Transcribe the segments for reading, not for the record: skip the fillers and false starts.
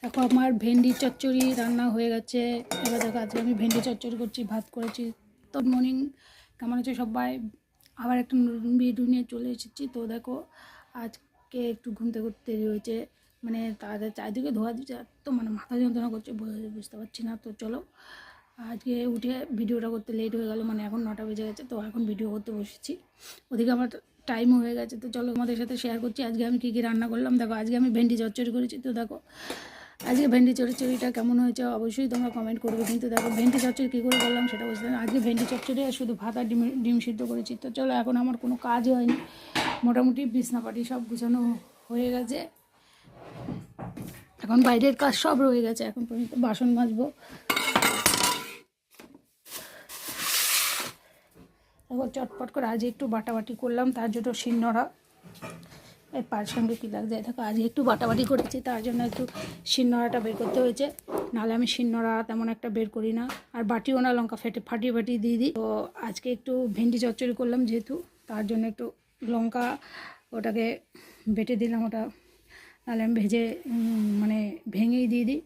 দেখো আমার ভেন্ডি চচ্চড়ি রান্না হয়ে গেছে। এবার দেখো আজকে আমি ভেন্ডি চচ্চড়ি করছি, ভাত করেছি। তো মর্নিং, কেমন আছে সবাই? আবার একটা নতুন ভিডিও নিয়ে চলে এসেছি। তো দেখো আজকে একটু ঘুমতে ঘুরতে দেরি হয়েছে, মানে তাদের চারিদিকে ধোয়া দিচ্ছে, তো মানে মাথা যন্ত্রণা করছে, বুঝতে পারছি না। তো চলো আজকে উঠে ভিডিওটা করতে লেট হয়ে গেল, মানে এখন 9টা বেজে গেছে। তো এখন ভিডিও করতে বসেছি, ওদিকে আমার টাইমও হয়ে গেছে। তো চলো আমাদের সাথে শেয়ার করছি আজকে আমি কী কী রান্না করলাম। দেখো আজকে আমি ভেন্ডি চচ্চড়ি করেছি। তো দেখো আজকে ভেন্ডি চচ্চড়িটা কেমন হয়েছে অবশ্যই তোমরা কমেন্ট করবে। কিন্তু দেখো ভেন্ডি চচ্চড়ি কী করে করলাম সেটা বুঝতে পারি। আজকে ভেন্ডি চচ্চড়ি আর শুধু ভাত আর ডিম সিদ্ধ করেছি। তো চলো এখন আমার কোনো কাজ হয়নি, মোটামুটি বিছনাপাটি সব গুছানো হয়ে গেছে। এখন বাইরের কাজ সব রয়ে গেছে, এখন পর্যন্ত বাসন মাজবো। দেখো চটপট করে আজ একটু বাটাবাটি করলাম, তার জন্য শিলনোড়া, এই পায়ের সঙ্গে কী লাগছে দেখো, আজ একটু বাটাবাটি করেছি, তার জন্য একটু শিলনোড়াটা বের করতে হয়েছে। নাহলে আমি শিলনোড়া তেমন একটা বের করি না, আর বাটিও না, লঙ্কা ফাটিয়ে দিয়ে দিই। তো আজকে একটু ভেন্ডি চচ্চড়ি করলাম যেহেতু, তার জন্য একটু লঙ্কা ওটাকে বেটে দিলাম। ওটা নাহলে আমি মানে ভেঙেই দিয়ে দিই।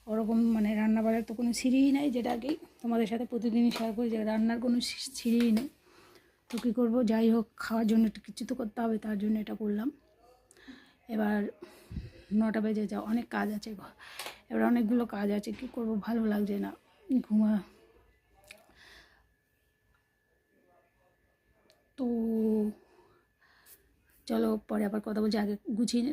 ওরকম মানে রান্নাবাড়ার তো কোনো সিঁড়িই নেই, যেটা কি তোমাদের সাথে প্রতিদিনই শেয়ার করি, যে রান্নার কোনো সিঁড়িই নেই। তো কী করবো, যাই হোক খাওয়ার জন্য একটু কিছু তো করতে হবে, তার জন্য এটা করলাম। এবার 9টা বেজে যাও, অনেক কাজ আছে, এবার অনেকগুলো কাজ আছে, কী করবো ভালো লাগছে না, তো চলো পরে আবার কথা বলছি, আগে গুছিয়ে